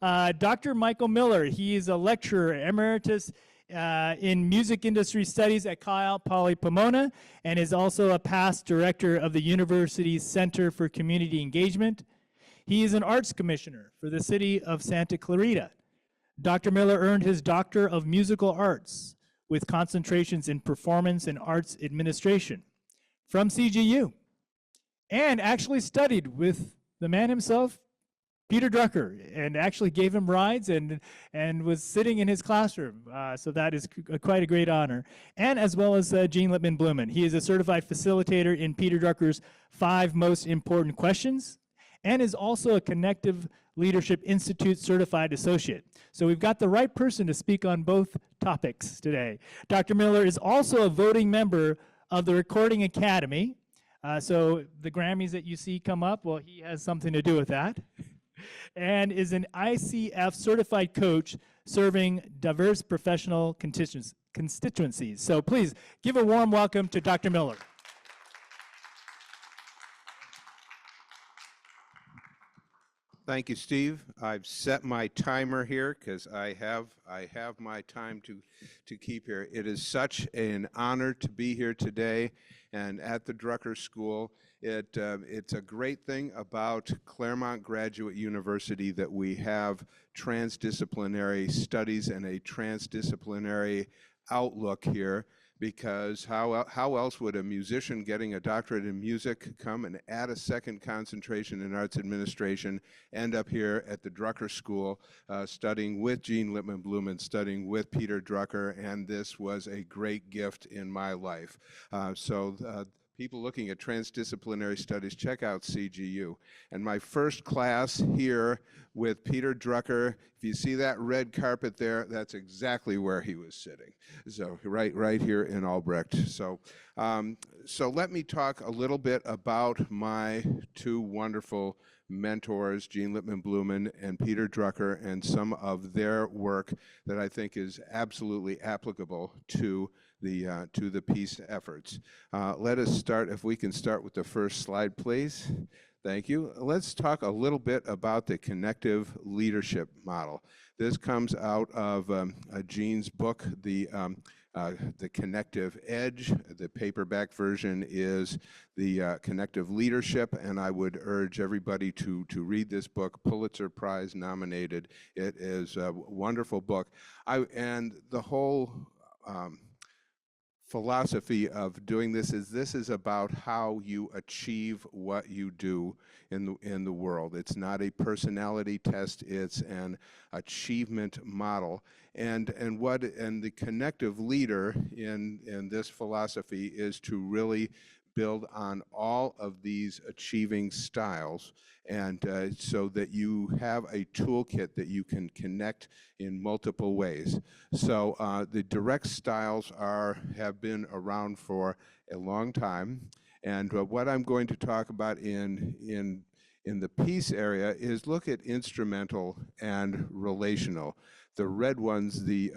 Dr. Michael Miller, he is a lecturer emeritus in music industry studies at Cal Poly Pomona and is also a past director of the university's Center for Community Engagement. He is an arts commissioner for the city of Santa Clarita. Dr. Miller earned his Doctor of Musical Arts with concentrations in performance and arts administration from CGU, and actually studied with the man himself, Peter Drucker, and actually gave him rides and was sitting in his classroom. So that is quite a great honor. And as well as Gene Lippman Blumen. He is a certified facilitator in Peter Drucker's 5 Most Important Questions, and is also a Connective Leadership Institute certified associate. So we've got the right person to speak on both topics today. Dr. Miller is also a voting member of the Recording Academy. So the Grammys that you see come up, well, he has something to do with that. And is an ICF certified coach serving diverse professional constituencies. So please give a warm welcome to Dr. Miller. Thank you, Steve. I've set my timer here because I have my time to keep here. It is such an honor to be here today and at the Drucker School. It's a great thing about Claremont Graduate University that we have transdisciplinary studies and a transdisciplinary outlook here, because how else would a musician getting a doctorate in music come and add a second concentration in arts administration, end up here at the Drucker School studying with Gene Lippman Blumen, studying with Peter Drucker, and this was a great gift in my life. People looking at transdisciplinary studies, check out CGU. And my first class here with Peter Drucker, if you see that red carpet there, that's exactly where he was sitting. So right here in Albrecht. So let me talk a little bit about my 2 wonderful mentors, Gene Lippman Blumen and Peter Drucker, and some of their work that I think is absolutely applicable to the peace efforts. Let us start, if we can start with the first slide, please. Thank you. Let's talk a little bit about the connective leadership model. This comes out of Gene's book, the Connective Edge. The paperback version is the Connective Leadership, and I would urge everybody to read this book, Pulitzer Prize nominated. It is a wonderful book. And the whole philosophy of doing this is about how you achieve what you do in the world. It's not a personality test, it's an achievement model. And the connective leader in this philosophy is to really build on all of these achieving styles, and so that you have a toolkit that you can connect in multiple ways. So the direct styles have been around for a long time, and what I'm going to talk about in the peace area is look at instrumental and relational. The red ones, the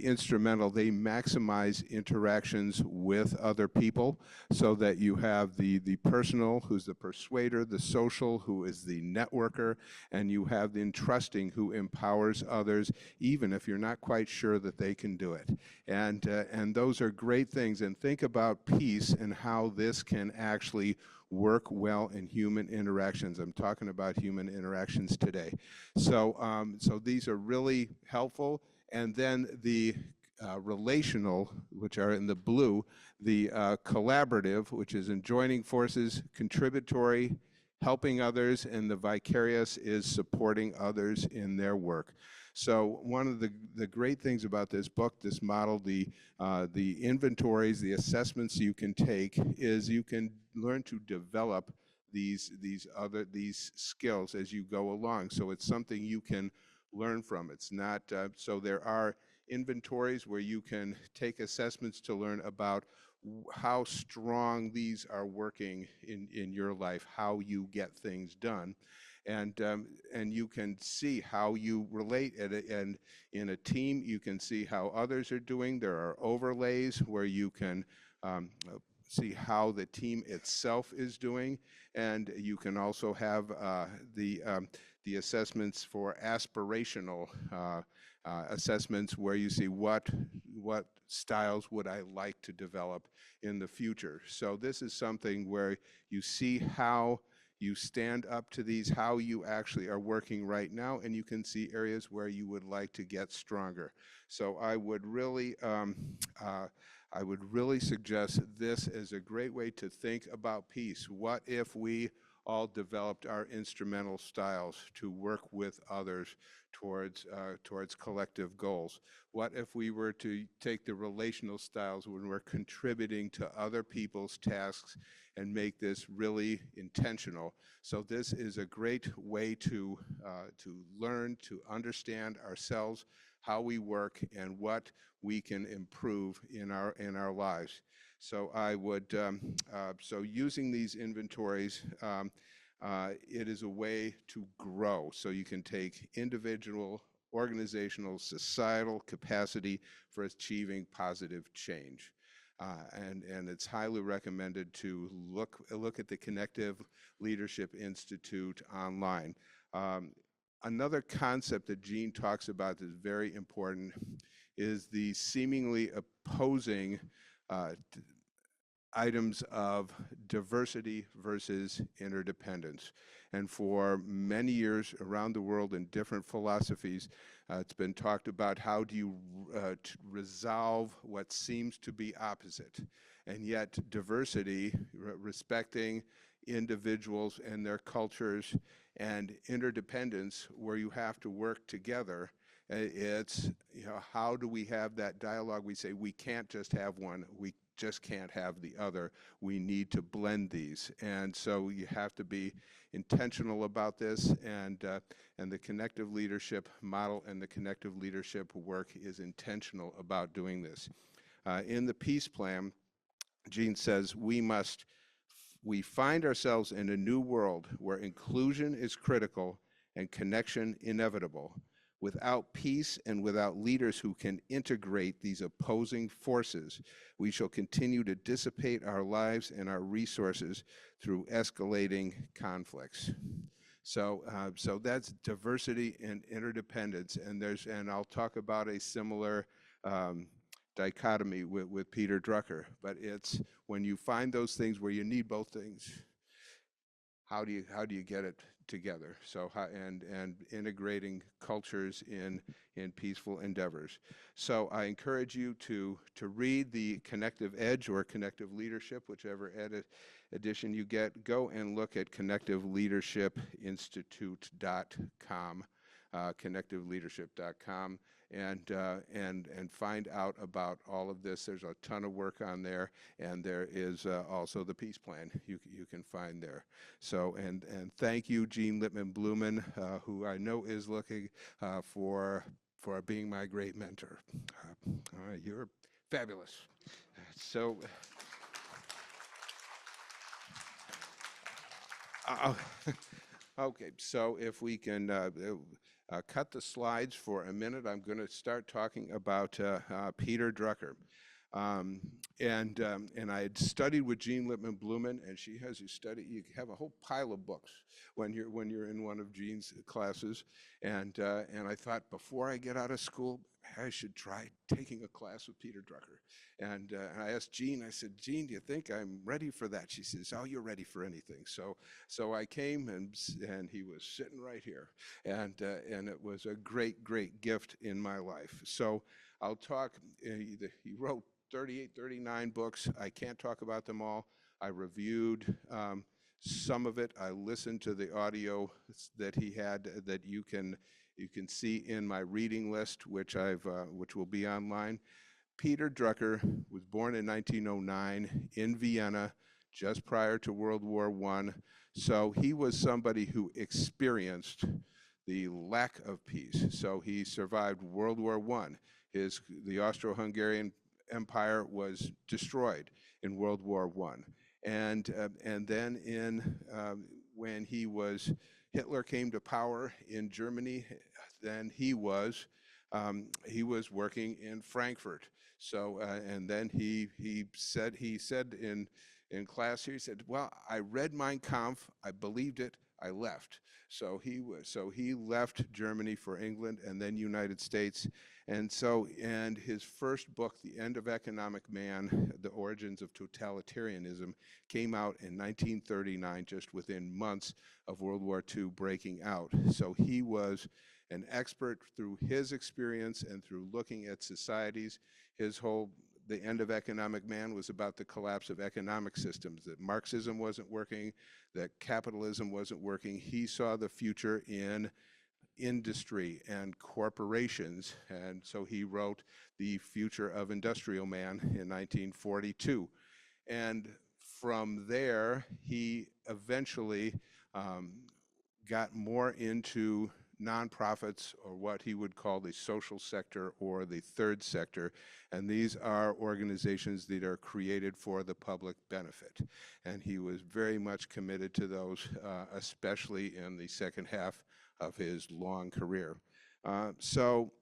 instrumental, they maximize interactions with other people, so that you have the personal, who's the persuader, the social, who is the networker, and you have the entrusting, who empowers others, even if you're not quite sure that they can do it. And those are great things. And think about peace and how this can actually work well in human interactions. I'm talking about human interactions today. So these are really helpful. And then the relational, which are in the blue, the collaborative, which is in joining forces, contributory, helping others, and the vicarious is supporting others in their work. So one of the great things about this book, this model, the inventories, the assessments you can take, is you can learn to develop these skills as you go along. So it's something you can learn from. It's not, so there are inventories where you can take assessments to learn about how strong these are working in your life, how you get things done. And you can see how you relate, and in a team you can see how others are doing. There are overlays where you can see how the team itself is doing, and you can also have the the assessments for aspirational assessments, where you see what styles would I like to develop in the future. So this is something where you see how you stand up to these, how you actually are working right now, and you can see areas where you would like to get stronger. So I would really suggest this as a great way to think about peace. What if we all developed our instrumental styles to work with others towards collective goals? What if we were to take the relational styles when we're contributing to other people's tasks and make this really intentional? So this is a great way to learn, to understand ourselves, how we work, and what we can improve in our lives. So I would so using these inventories, it is a way to grow. So you can take individual, organizational, societal capacity for achieving positive change. And it's highly recommended to look at the Connective Leadership Institute online. Another concept that Gene talks about that's very important is the seemingly opposing items of diversity versus interdependence. And for many years around the world in different philosophies, it's been talked about how do you resolve what seems to be opposite. And yet diversity, respecting individuals and their cultures, and interdependence, where you have to work together, it's, how do we have that dialogue? We say we can't just have one, we just can't have the other. We need to blend these. And so you have to be intentional about this, and the connective leadership model and the connective leadership work is intentional about doing this. In the peace plan, Gene says we find ourselves in a new world where inclusion is critical and connection inevitable. Without peace and without leaders who can integrate these opposing forces, we shall continue to dissipate our lives and our resources through escalating conflicts. So that's diversity and interdependence, and I'll talk about a similar dichotomy with Peter Drucker. But it's when you find those things where you need both things, how do you get it together? So and integrating cultures in peaceful endeavors. So I encourage you to read the Connective Edge or Connective Leadership, whichever edition you get. Go and look at connectiveleadershipinstitute.com, connectiveleadership.com. And find out about all of this. There's a ton of work on there, and there is also the peace plan you can find there. So and thank you, Gene Lippman-Blumen, who I know is looking for being my great mentor. All right, you're fabulous. So. Okay, so if we can cut the slides for a minute, I'm going to start talking about Peter Drucker. And I had studied with Gene Lippman-Blumen, and she has you study. You have a whole pile of books when you're in one of Gene's classes. And I thought, before I get out of school, I should try taking a class with Peter Drucker. And I asked Gene, I said, Gene, do you think I'm ready for that? She says, oh, you're ready for anything. So I came, and he was sitting right here. And it was a great, great gift in my life. So I'll talk, he wrote 38, 39 books. I can't talk about them all. I reviewed some of it. I listened to the audio that he had that you can see in my reading list, which will be online. Peter Drucker was born in 1909 in Vienna, just prior to World War I. So he was somebody who experienced the lack of peace. So he survived World War I. The Austro-Hungarian Empire was destroyed in World War I. And then when Hitler came to power in Germany, then he was working in Frankfurt. So and then he said in class here, he said, well, I read Mein Kampf, I believed it, I left. So he left Germany for England and then United States. And his first book, The End of Economic Man, The Origins of Totalitarianism, came out in 1939, just within months of World War II breaking out. So he was an expert through his experience and through looking at societies. The End of Economic Man was about the collapse of economic systems, that Marxism wasn't working, that capitalism wasn't working. He saw the future in industry and corporations, and so he wrote The Future of Industrial Man in 1942. And from there, he eventually got more into nonprofits, or what he would call the social sector or the third sector, and these are organizations that are created for the public benefit. And he was very much committed to those, especially in the second half of his long career. So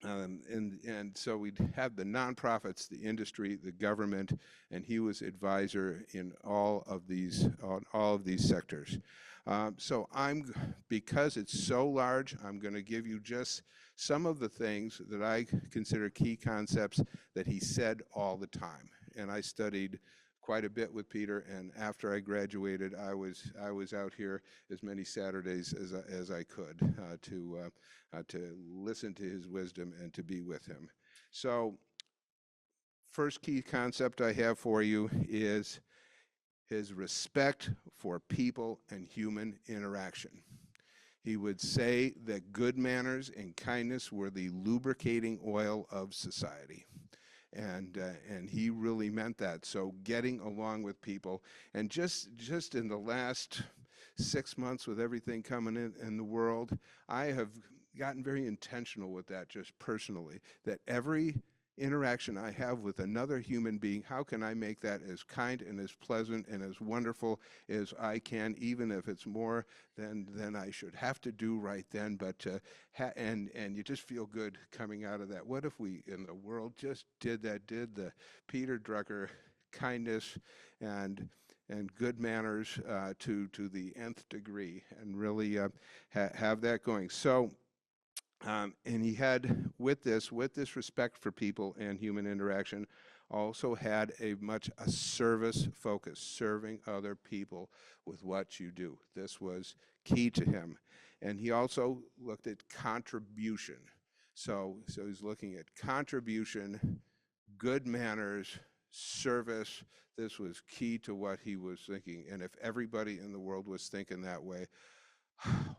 we'd have the nonprofits, the industry, the government, and he was advisor in all of these sectors. Because it's so large, I'm going to give you just some of the things that I consider key concepts that he said all the time. And I studied quite a bit with Peter, and after I graduated, I was out here as many Saturdays as I could to listen to his wisdom and to be with him. So, first key concept I have for you is his respect for people and human interaction. He would say that good manners and kindness were the lubricating oil of society. And he really meant that. So getting along with people, and just in the last 6 months with everything coming in the world, I have gotten very intentional with that, just personally, that every interaction I have with another human being, how can I make that as kind and as pleasant and as wonderful as I can, even if it's more than I should have to do right then, but and you just feel good coming out of that. What if we in the world just did the Peter Drucker kindness and good manners to the nth degree, and really have that going. So and he had, with this respect for people and human interaction, also had a service focus, serving other people with what you do. This was key to him. And he also looked at contribution. So he's looking at contribution, good manners, service. This was key to what he was thinking. And if everybody in the world was thinking that way,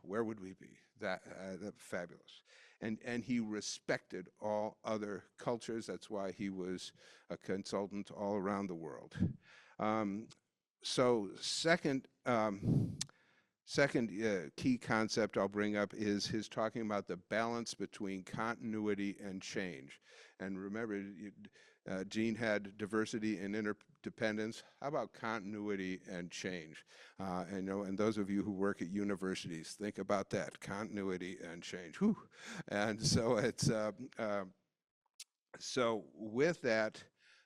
where would we be? That's fabulous. And he respected all other cultures. That's why he was a consultant all around the world. So second key concept I'll bring up is his talking about the balance between continuity and change. And remember, Gene had diversity and interdependence. How about continuity and change? And those of you who work at universities, think about that, continuity and change. Whew. And so it's so with that,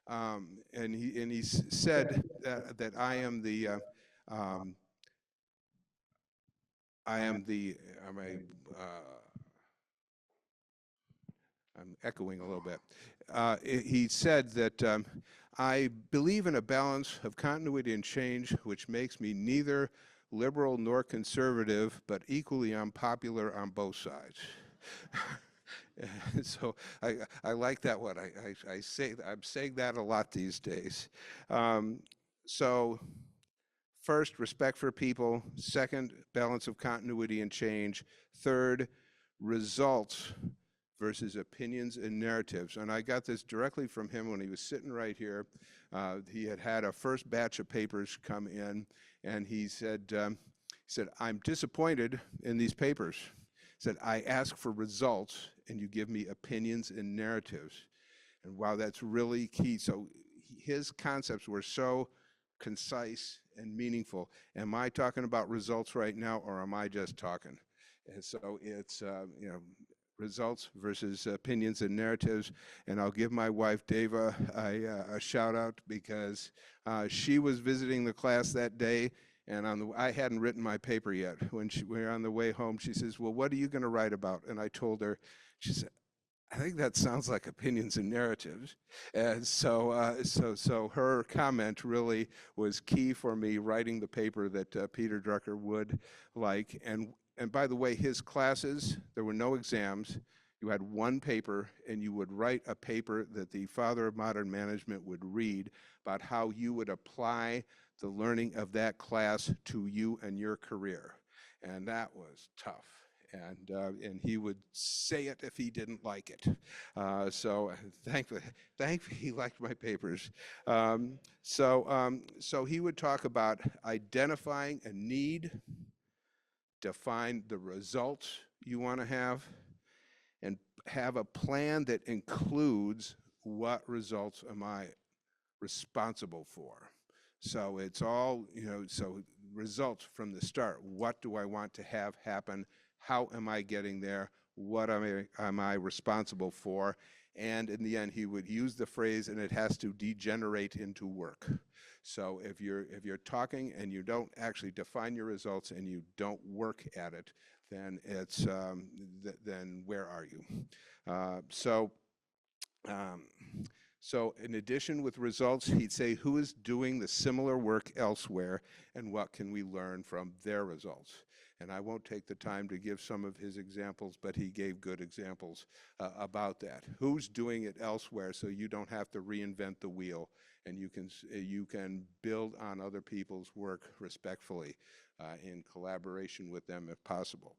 and he said that I'm echoing a little bit. He said that I believe in a balance of continuity and change, which makes me neither liberal nor conservative, but equally unpopular on both sides. So I like that one. I'm saying that a lot these days. So first, respect for people. Second, balance of continuity and change. Third, results versus opinions and narratives. And I got this directly from him when he was sitting right here. He had a first batch of papers come in, and he said, I'm disappointed in these papers. He said, I ask for results, and you give me opinions and narratives. And wow, that's really key. So his concepts were so concise and meaningful. Am I talking about results right now, or am I just talking? And so it's, results versus opinions and narratives. And I'll give my wife, Deva, a shout out, because she was visiting the class that day, And I hadn't written my paper yet. When we were on the way home, she says, well, what are you going to write about? And I told her, she said, I think that sounds like opinions and narratives. And so her comment really was key for me writing the paper that Peter Drucker would like. And by the way, his classes, there were no exams. You had one paper, and you would write a paper that the father of modern management would read about how you would apply the learning of that class to you and your career. And that was tough. And he would say it if he didn't like it. So thankfully he liked my papers. So he would talk about identifying a need, define the results you want to have, and have a plan that includes what results am I responsible for. So it's all, so results from the start. What do I want to have happen? How am I getting there? What am I responsible for? And in the end, he would use the phrase, and it has to degenerate into work. So if you're talking and you don't actually define your results and you don't work at it, then it's then where are you? So in addition with results, he'd say, who is doing the similar work elsewhere, and what can we learn from their results? And I won't take the time to give some of his examples, but he gave good examples about that. Who's doing it elsewhere so you don't have to reinvent the wheel, and you can build on other people's work respectfully in collaboration with them if possible.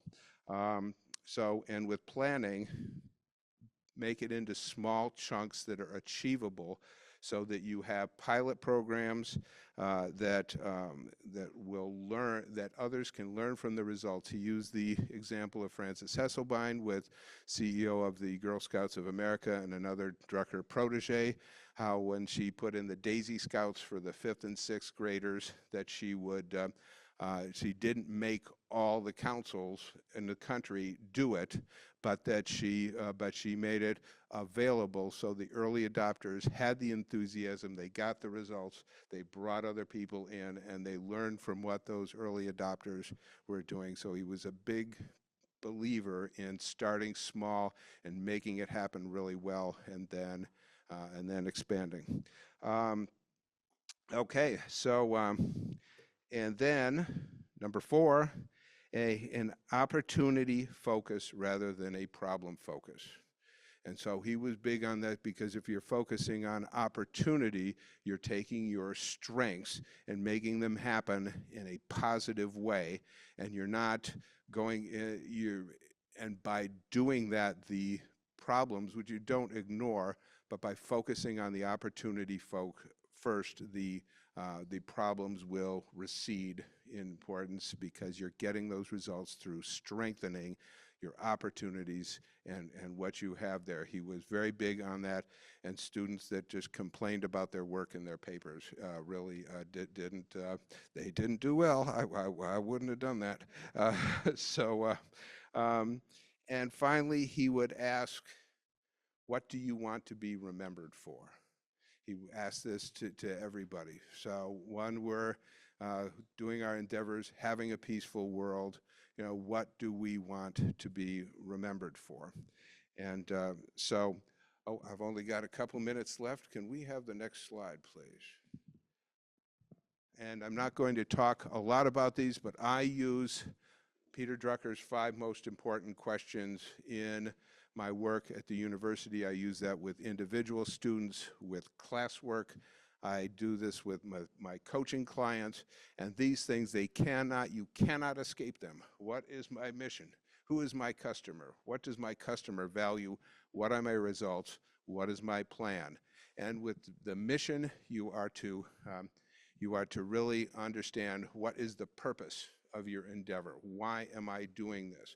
And with planning, make it into small chunks that are achievable so that you have pilot programs that will learn, that others can learn from the results. He used the example of Frances Hesselbein, with CEO of the Girl Scouts of America and another Drucker protege, how when she put in the Daisy Scouts for the 5th and 6th graders, that she didn't make all the councils in the country do it, but that she made it available so the early adopters had the enthusiasm, they got the results, they brought other people in, and they learned from what those early adopters were doing. So he was a big believer in starting small and making it happen really well, and then expanding. Okay, so and then number 4, an opportunity focus rather than a problem focus. And so he was big on that, because if you're focusing on opportunity, you're taking your strengths and making them happen in a positive way, and you're not going, and by doing that, the problems, which you don't ignore, but by focusing on the opportunity first, the problems will recede in importance, because you're getting those results through strengthening your opportunities and what you have there. He was very big on that, and students that just complained about their work in their papers really didn't do well. I wouldn't have done that. And finally, he would ask, what do you want to be remembered for? He asked this to everybody. So when we're doing our endeavors, having a peaceful world, what do we want to be remembered for? And I've only got a couple minutes left. Can we have the next slide, please? And I'm not going to talk a lot about these, but I use Peter Drucker's 5 most important questions in my work at the university. I use that with individual students, with classwork. I do this with my coaching clients, and these things, you cannot escape them. What is my mission? Who is my customer? What does my customer value? What are my results? What is my plan? And with the mission, you are to really understand what is the purpose of your endeavor. Why am I doing this?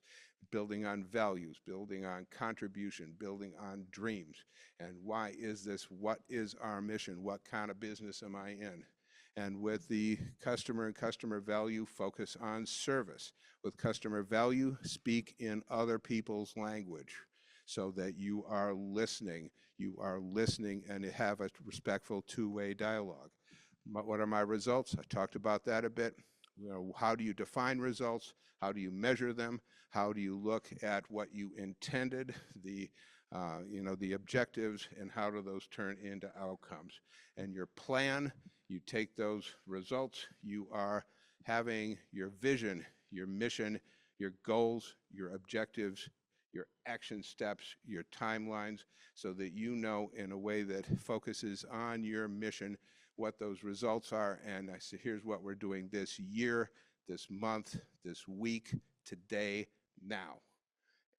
Building on values, building on contribution, building on dreams. And why is this? What is our mission? What kind of business am I in? And with the customer and customer value, focus on service. With customer value, speak in other people's language so that you are listening and have a respectful two-way dialogue. What are my results? I talked about that a bit. how do you define results? How do you measure them? How do you look at what you intended, the objectives, and how do those turn into outcomes? And your plan, you take those results, you are having your vision, your mission, your goals, your objectives, your action steps, your timelines, so that you know in a way that focuses on your mission what those results are. And I say, here's what we're doing this year, this month, this week, today, now.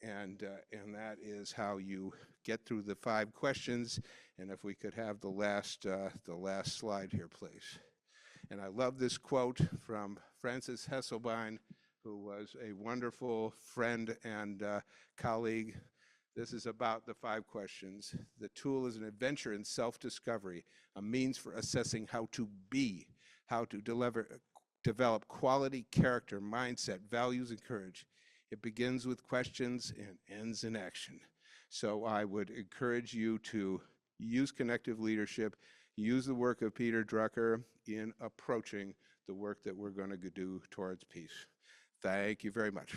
And that is how you get through the 5 questions. And if we could have the last slide here, please. And I love this quote from Frances Hesselbein, who was a wonderful friend and colleague. This is about the 5 questions. The tool is an adventure in self-discovery, a means for assessing how to be, how to develop quality, character, mindset, values, and courage. It begins with questions and ends in action. So I would encourage you to use connective leadership, use the work of Peter Drucker in approaching the work that we're going to do towards peace. Thank you very much.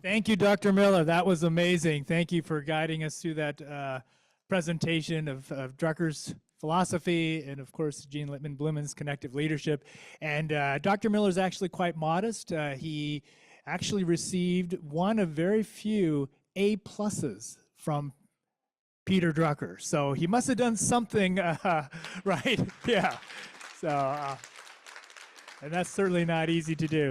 Thank you, Dr. Miller. That was amazing. Thank you for guiding us through that presentation of Drucker's philosophy and, of course, Jean Littman-Blumen's connective leadership. And Dr. Miller is actually quite modest. He actually received one of very few A+ from Peter Drucker. So he must have done something right. Yeah. So, and that's certainly not easy to do.